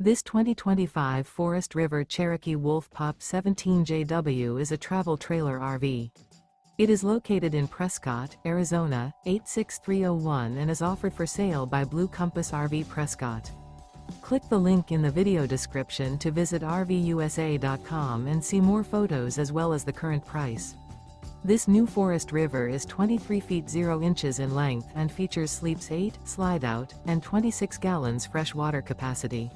This 2025 Forest River Cherokee Wolf Pup 17JW is a travel trailer RV. It is located in Prescott, Arizona, 86301 and is offered for sale by Blue Compass RV Prescott. Click the link in the video description to visit RVUSA.com and see more photos as well as the current price. This new Forest River is 23 feet 0 inches in length and features sleeps 8, Slideout, and 26 gallons fresh water capacity.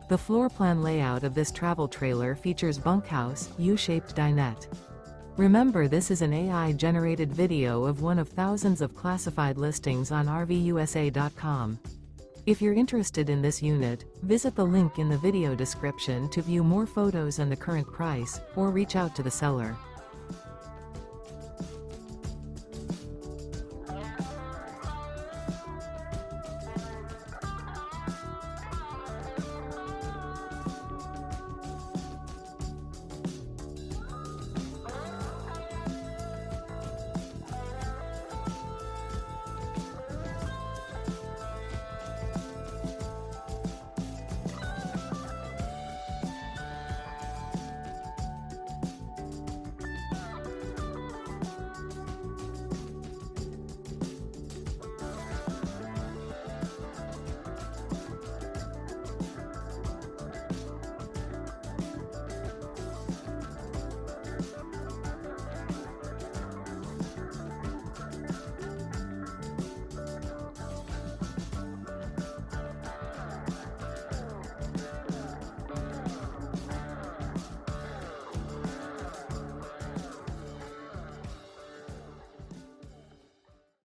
The floor plan layout of this travel trailer features bunkhouse, U-shaped dinette. Remember, this is an AI-generated video of one of thousands of classified listings on RVUSA.com. If you're interested in this unit, visit the link in the video description to view more photos and the current price, or reach out to the seller.